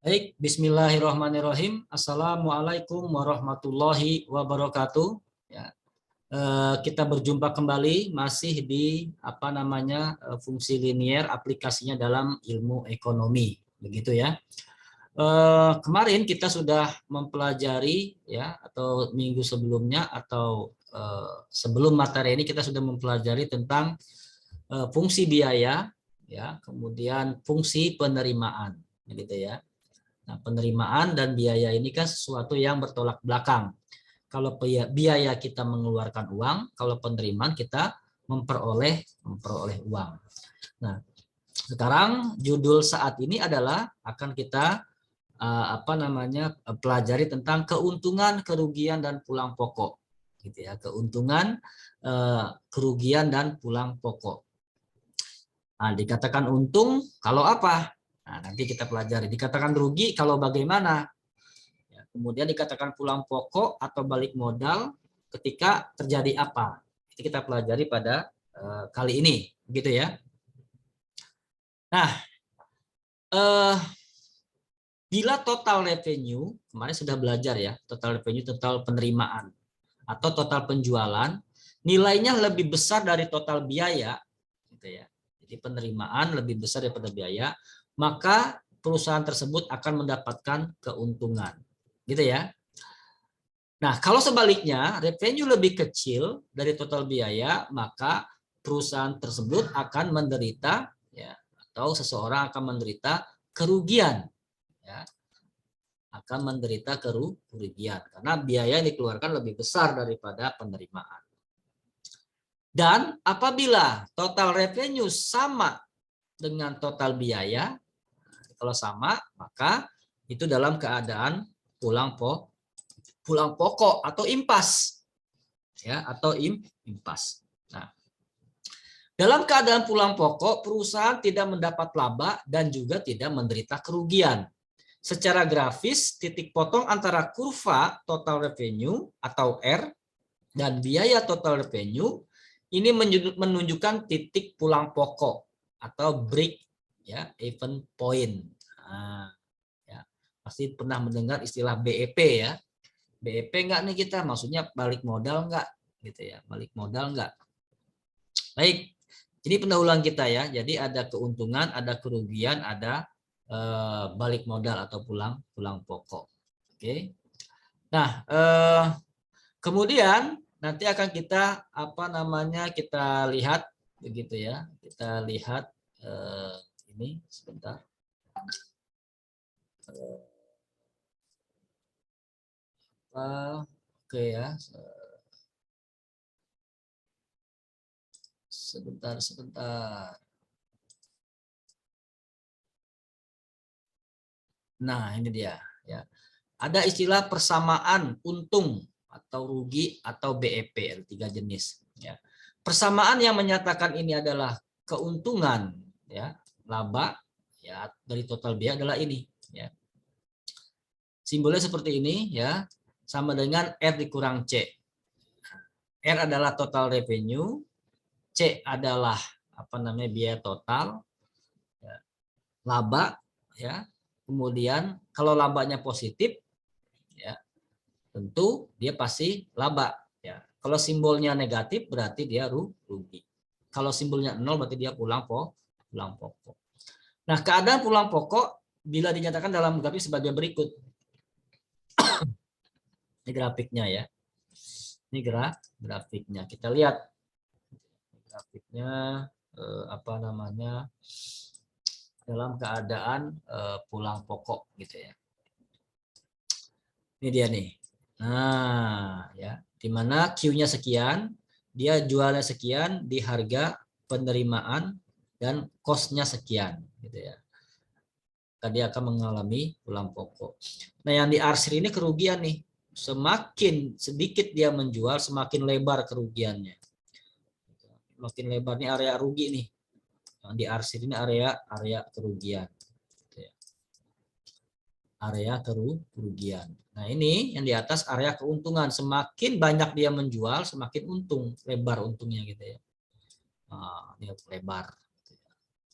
Baik, bismillahirrahmanirrahim. Assalamualaikum warahmatullahi wabarakatuh. Ya, kita berjumpa kembali masih di fungsi linier aplikasinya dalam ilmu ekonomi, begitu ya. Kemarin kita sudah mempelajari ya, atau minggu sebelumnya atau sebelum materi ini kita sudah mempelajari tentang fungsi biaya, ya, kemudian fungsi penerimaan, begitu ya. Nah, penerimaan dan biaya ini kan sesuatu yang bertolak belakang. Kalau biaya kita mengeluarkan uang, kalau penerimaan kita memperoleh uang. Nah, sekarang judul saat ini adalah akan kita pelajari tentang keuntungan, kerugian dan pulang pokok, gitu ya. Keuntungan, kerugian dan pulang pokok. Nah, dikatakan untung kalau apa? Nah, nanti kita pelajari. Dikatakan rugi kalau bagaimana? Ya, kemudian dikatakan pulang pokok atau balik modal ketika terjadi apa? Itu kita pelajari pada kali ini, begitu ya. Nah, bila total revenue, kemarin sudah belajar ya, total revenue, total penerimaan atau total penjualan, nilainya lebih besar dari total biaya, gitu ya. Jadi penerimaan lebih besar daripada biaya, maka perusahaan tersebut akan mendapatkan keuntungan, gitu ya. Nah, kalau sebaliknya revenue lebih kecil dari total biaya, maka perusahaan tersebut akan menderita, ya, atau seseorang akan menderita kerugian, ya, akan menderita kerugian karena biaya yang dikeluarkan lebih besar daripada penerimaan. Dan apabila total revenue sama dengan total biaya, kalau sama, maka itu dalam keadaan pulang pokok atau impas, ya, atau impas. Nah, dalam keadaan pulang pokok, perusahaan tidak mendapat laba dan juga tidak menderita kerugian. Secara grafis, titik potong antara kurva total revenue atau R dan biaya total revenue ini menunjukkan titik pulang pokok atau break, ya, even point. Nah, ya, pasti pernah mendengar istilah BEP ya. BEP enggak nih kita, maksudnya balik modal enggak, gitu ya, balik modal enggak. Baik, jadi pendahuluan kita ya. Jadi ada keuntungan, ada kerugian, ada balik modal atau pulang pokok. Oke. Nah, kemudian nanti akan kita kita lihat begitu ya. Kita lihat ini sebentar. Oke ya. Sebentar. Nah, ini dia ya. Ada istilah persamaan untung atau rugi atau BEP, ada 3 jenis ya. Persamaan yang menyatakan ini adalah keuntungan, ya, laba ya dari total biaya adalah ini ya. Simbolnya seperti ini ya, sama dengan R dikurang C. R adalah total revenue, C adalah biaya total, ya, laba ya. Kemudian kalau labanya positif ya, tentu dia pasti laba ya. Kalau simbolnya negatif berarti dia rugi. Kalau simbolnya 0 berarti dia pulang pokok. Nah, keadaan pulang pokok bila dinyatakan dalam grafik sebagai berikut. Ini grafiknya ya. Ini grafiknya. Kita lihat grafiknya dalam keadaan pulang pokok gitu ya. Ini dia nih. Nah, ya, di mana Q-nya sekian, dia jualnya sekian di harga penerimaan dan cost-nya sekian gitu ya. Tadi akan mengalami pulang pokok. Nah, yang diarsir ini kerugian nih. Semakin sedikit dia menjual, semakin lebar kerugiannya. Makin lebar nih area rugi nih. Yang diarsir ini area kerugian. Area kerugian. Nah, ini yang di atas area keuntungan. Semakin banyak dia menjual, semakin untung, lebar untungnya gitu ya. Nah, dia lebar.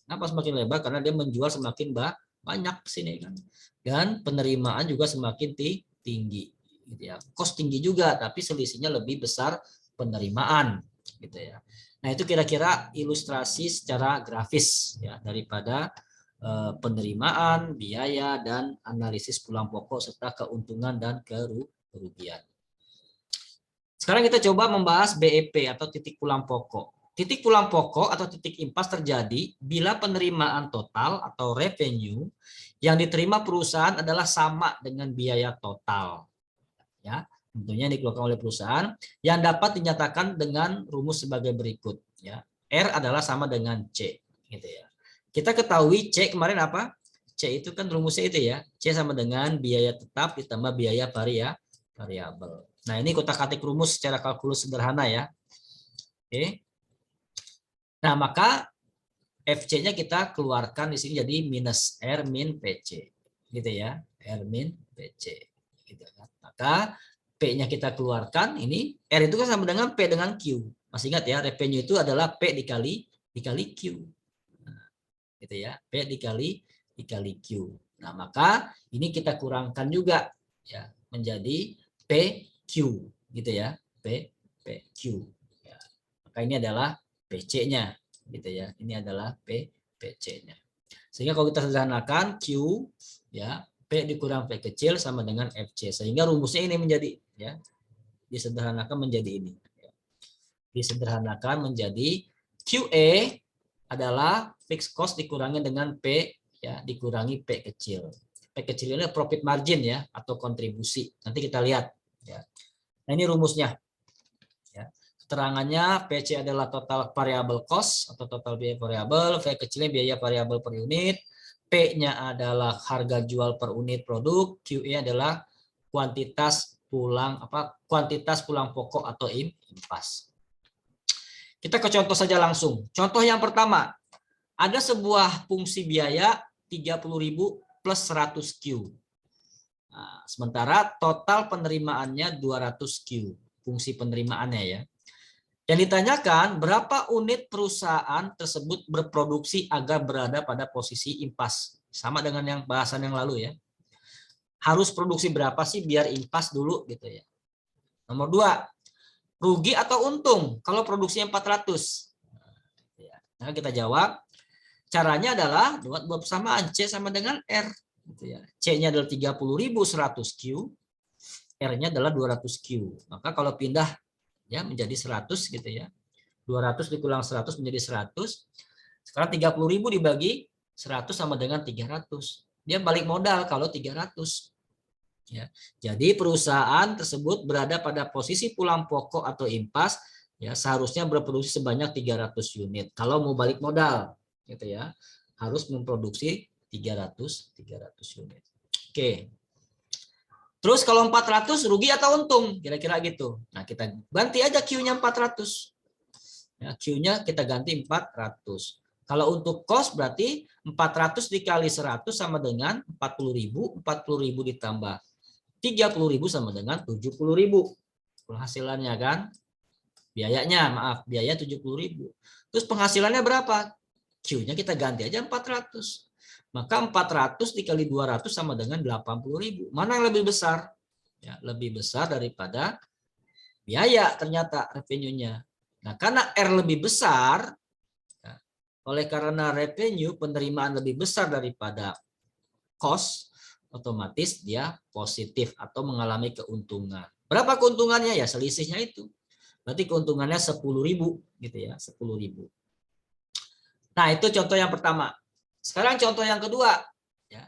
Kenapa semakin lebar? Karena dia menjual semakin banyak sini kan. Dan penerimaan juga semakin tinggi gitu ya. Cost tinggi juga tapi selisihnya lebih besar penerimaan gitu ya. Nah, itu kira-kira ilustrasi secara grafis ya daripada penerimaan, biaya dan analisis pulang pokok serta keuntungan dan kerugian. Sekarang kita coba membahas BEP atau titik pulang pokok. Titik pulang pokok atau titik impas terjadi bila penerimaan total atau revenue yang diterima perusahaan adalah sama dengan biaya total. Ya, tentunya yang dikeluarkan oleh perusahaan yang dapat dinyatakan dengan rumus sebagai berikut. Ya, R adalah sama dengan C. Gitu ya. Kita ketahui C kemarin apa? C itu kan rumusnya itu ya. C sama dengan biaya tetap ditambah biaya variabel. Nah, ini kotak-katik rumus secara kalkulus sederhana ya. Oke. Nah, maka FC-nya kita keluarkan di sini jadi minus R min PC. Gitu ya. R min PC. Gitu kan. Maka P-nya kita keluarkan, ini R itu kan sama dengan P dengan Q. Masih ingat ya, revenue itu adalah P dikali Q. Nah, gitu ya. P dikali Q. Nah, maka ini kita kurangkan juga ya menjadi PQ gitu ya. PQ. Ya. Maka ini adalah PC-nya gitu ya. Ini adalah PC-nya. Sehingga kalau kita sederhanakan Q ya, P dikurang P kecil sama dengan FC. Sehingga rumusnya ini menjadi ya disederhanakan menjadi ini. Disederhanakan menjadi QE adalah fixed cost dikurangi dengan P ya dikurangi P kecil. P kecil ini profit margin ya atau kontribusi. Nanti kita lihat ya. Nah, ini rumusnya. Ya. Keterangannya PC adalah total variable cost atau total biaya variabel, V kecilnya biaya variabel per unit, P-nya adalah harga jual per unit produk, QE adalah kuantitas pulang pokok atau impas. Kita ke contoh saja langsung. Contoh yang pertama, ada sebuah fungsi biaya 30.000 plus 100 Q. Nah, sementara total penerimaannya 200 Q. Fungsi penerimaannya ya. Yang ditanyakan berapa unit perusahaan tersebut berproduksi agar berada pada posisi impas. Sama dengan yang bahasan yang lalu ya. Harus produksi berapa sih biar impas dulu gitu ya. Nomor 2, rugi atau untung kalau produksinya 400. Nah, kita jawab. Caranya adalah buat persamaan C sama dengan R. Gitu ya. C-nya adalah 30.100 Q. R-nya adalah 200 Q. Maka kalau pindah ya menjadi 100 gitu ya. 200 dikurang 100 menjadi 100. Sekarang 30.000 dibagi 100 sama dengan 300. Dia balik modal kalau 300. Ya. Jadi perusahaan tersebut berada pada posisi pulang pokok atau impas ya seharusnya berproduksi sebanyak 300 unit. Kalau mau balik modal gitu ya. Harus memproduksi 300 unit. Oke. Terus kalau 400 rugi atau untung? Kira-kira gitu. Nah, kita ganti aja Q-nya 400. Ya, Q-nya kita ganti 400. Kalau untuk cost berarti 400 dikali 100 sama dengan 40.000. 40.000 ditambah 30.000 sama dengan 70.000. Penghasilannya kan? Biayanya, maaf, biaya 70.000. Terus penghasilannya berapa? Q-nya kita ganti aja 400. Maka 400 dikali 200 sama dengan 80.000. Mana yang lebih besar? Ya, lebih besar daripada biaya ternyata revenue-nya. Nah, karena R lebih besar, ya, oleh karena revenue penerimaan lebih besar daripada cost, otomatis dia positif atau mengalami keuntungan. Berapa keuntungannya? Ya selisihnya itu. Berarti keuntungannya 10.000 gitu ya, 10.000. Nah, itu contoh yang pertama. Sekarang contoh yang kedua, ya.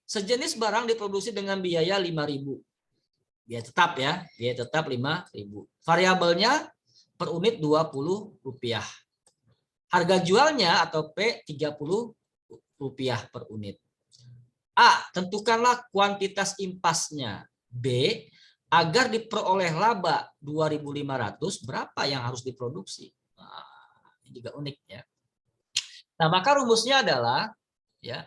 Sejenis barang diproduksi dengan biaya 5.000. Biaya tetap ya, biaya tetap 5.000. Variabelnya per unit Rp20. Harga jualnya atau P Rp30 per unit. A, tentukanlah kuantitas impasnya. B, agar diperoleh laba 2.500, berapa yang harus diproduksi? Nah, ini juga unik ya. Nah, maka rumusnya adalah ya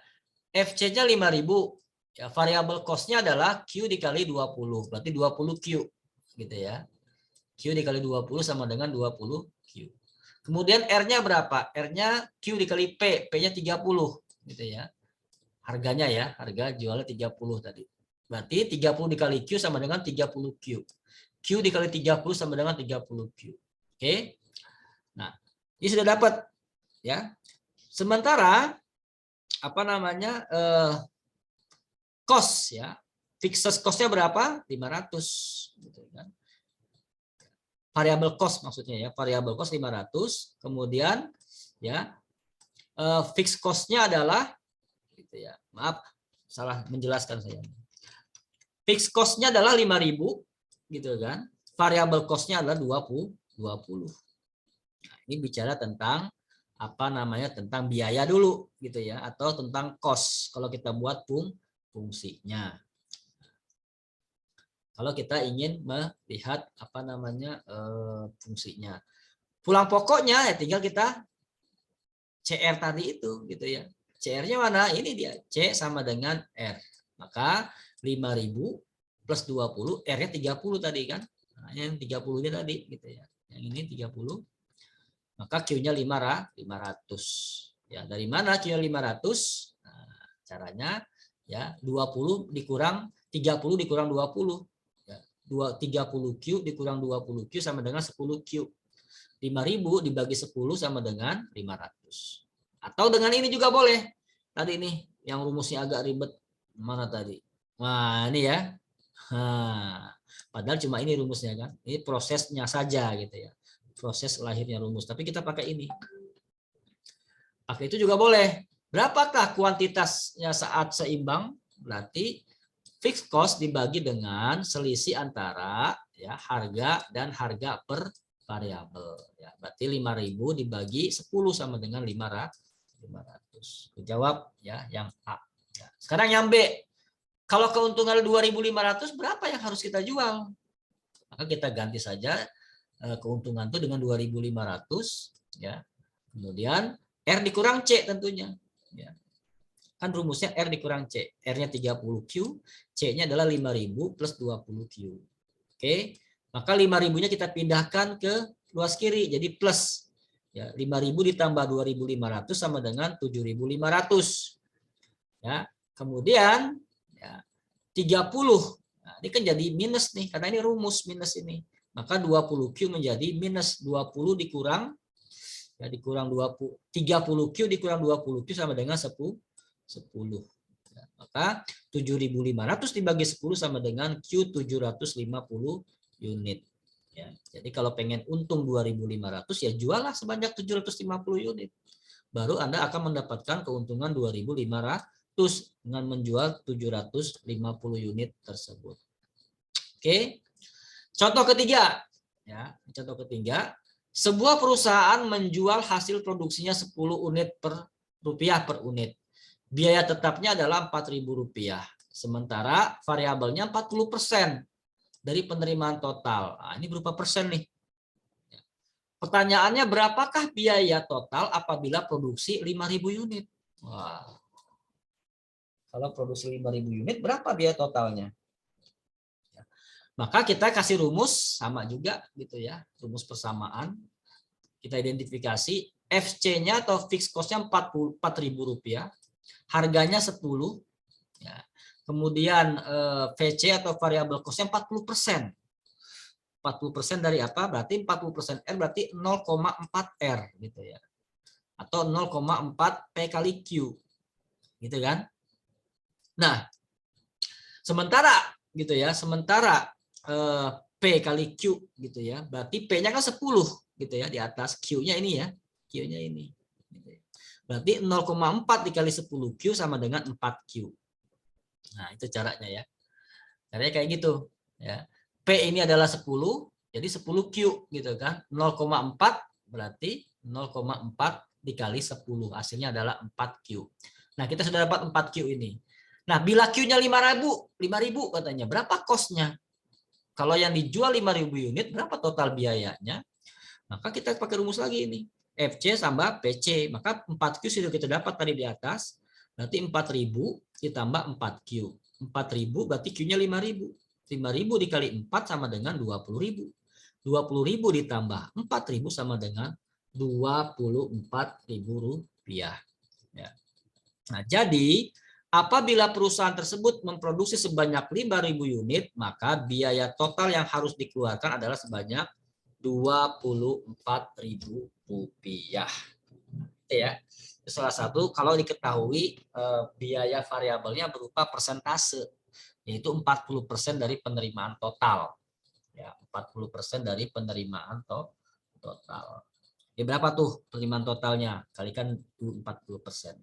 FC-nya 5.000, ya variabel cost-nya adalah Q dikali 20, berarti 20 Q gitu ya. Q dikali 20 sama dengan 20 Q. Kemudian R-nya berapa? R-nya Q dikali P, P-nya 30 gitu ya. harganya ya, harga jualnya 30 tadi. Berarti 30 dikali Q sama dengan 30 Q. Q dikali 30 sama dengan 30 Q. Oke. Nah, ini sudah dapat ya. Sementara apa namanya? Cost ya. Fixed cost-nya berapa? 500 gitu kan. Variable cost maksudnya ya, variable cost 500. Kemudian ya, fixed cost-nya adalah gitu ya. Maaf, salah menjelaskan saya. Fixed cost-nya adalah 5.000 gitu kan. Variable cost-nya adalah 20. Nah, ini bicara tentang apa namanya? Tentang biaya dulu gitu ya, atau tentang cost kalau kita buat fungsinya. Kalau kita ingin melihat apa namanya? Fungsinya. Pulang pokoknya ya tinggal kita CR tadi itu gitu ya. CR-nya mana? Ini dia. C sama dengan R. Maka 5.000 plus 20, R-nya 30 tadi kan. Nah, yang 30-nya tadi gitu ya. Yang ini 30. Maka Q-nya 500. Ya, dari mana Q-nya 500? Nah, caranya ya 20 dikurang 30 dikurang 20. Ya, 30 Q dikurang 20 Q sama dengan 10 Q. 5.000 dibagi 10 sama dengan 500. Atau dengan ini juga boleh. Tadi ini yang rumusnya agak ribet. Mana tadi? Nah, ini ya. Nah, padahal cuma ini rumusnya kan. Ini prosesnya saja gitu ya. Proses lahirnya rumus. Tapi kita pakai ini. Pakai itu juga boleh. Berapakah kuantitasnya saat seimbang? Berarti fixed cost dibagi dengan selisih antara ya harga dan harga per variabel. Ya, berarti 5.000 dibagi 10 sama dengan 500. Jawab ya yang A. Ya. Sekarang yang B. Kalau keuntungan 2.500 berapa yang harus kita jual? Maka kita ganti saja keuntungan itu dengan 2.500 ya. Kemudian R dikurang C tentunya. Ya. Kan rumusnya R dikurang C. R-nya 30Q, C-nya adalah 5.000 plus 20Q. Oke. Maka 5.000-nya kita pindahkan ke luas kiri jadi plus. Ya, 5.000 ditambah 2.500 sama dengan 7.500. Ya. Kemudian ya, 30. Nah, ini kan jadi minus nih karena ini rumus minus ini. Maka 20Q menjadi minus 20 dikurang ya dikurang 20 30Q dikurang 20Q sama dengan 10. Ya, maka 7.500 dibagi 10 sama dengan Q 750 unit. Ya, jadi kalau pengen untung 2.500 ya jualah sebanyak 750 unit. Baru Anda akan mendapatkan keuntungan 2.500 dengan menjual 750 unit tersebut. Oke. Contoh ketiga. Ya, contoh ketiga, sebuah perusahaan menjual hasil produksinya 10 unit per unit. Biaya tetapnya adalah Rp4.000. Sementara variabelnya 40% dari penerimaan total. Nah, ini berupa persen nih. Pertanyaannya berapakah biaya total apabila produksi 5.000 unit? Wah. Kalau produksi 5.000 unit berapa biaya totalnya? Maka kita kasih rumus sama juga gitu ya, rumus persamaan. Kita identifikasi FC-nya atau fixed cost-nya Rp4.000, harganya 10 ya. Kemudian VC atau variable cost-nya 40%. 40% dari apa? Berarti 40% R berarti 0,4 R gitu ya. Atau 0,4 P kali Q. Gitu kan? Nah, sementara gitu ya, sementara P kali Q gitu ya. Berarti P-nya kan 10 gitu ya di atas, Q-nya ini ya. Q-nya ini. Gitu ya. Berarti 0,4 dikali 10Q sama dengan 4Q. Nah, itu caranya ya. Caranya kayak gitu ya. P ini adalah 10, jadi 10Q gitu kan. 0,4 berarti 0,4 dikali 10. Hasilnya adalah 4Q. Nah, kita sudah dapat 4Q ini. Nah, bila Q-nya 5.000 katanya, berapa cost-nya? Kalau yang dijual 5.000 unit, berapa total biayanya? Maka kita pakai rumus lagi ini. FC tambah PC. Maka 4Q sudah kita dapat tadi di atas. Berarti 4.000 ditambah 4Q. 4.000 berarti Q-nya 5.000. 5.000 dikali 4 sama dengan 20.000. 20.000 ditambah 4.000 sama dengan Rp24.000. Ya. Nah, jadi Apabila perusahaan tersebut memproduksi sebanyak 5.000 unit, maka biaya total yang harus dikeluarkan adalah sebanyak Rp24.000. Ya, salah satu kalau diketahui biaya variabelnya berupa persentase, yaitu 40% dari penerimaan total. Ya, 40% dari penerimaan total. Ya, berapa tuh penerimaan totalnya? Kalikan 40%.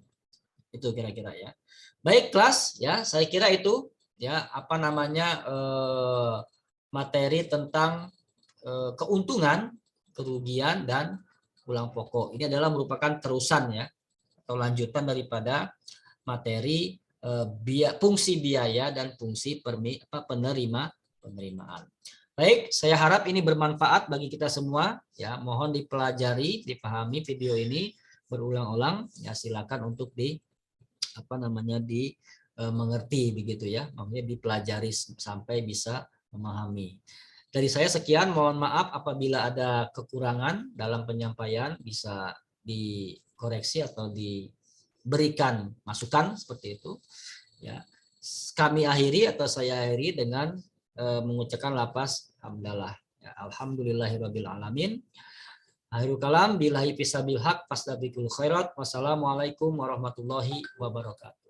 Itu kira-kira ya. Baik kelas ya, saya kira itu ya apa namanya materi tentang keuntungan, kerugian dan pulang pokok. Ini adalah merupakan terusan ya atau lanjutan daripada materi fungsi biaya dan fungsi penerimaan. Baik, saya harap ini bermanfaat bagi kita semua ya. Mohon dipelajari, dipahami video ini berulang-ulang ya, silakan untuk mengerti begitu ya, maksudnya dipelajari sampai bisa memahami. Dari saya sekian, mohon maaf apabila ada kekurangan dalam penyampaian, bisa dikoreksi atau diberikan masukan seperti itu ya. Kami akhiri atau saya akhiri dengan mengucapkan lafaz hamdalah ya, alhamdulillahirabbil alamin. Akhirul kalam billahi fisabil haq fasdabiqul khairat. Wassalamualaikum warahmatullahi wabarakatuh.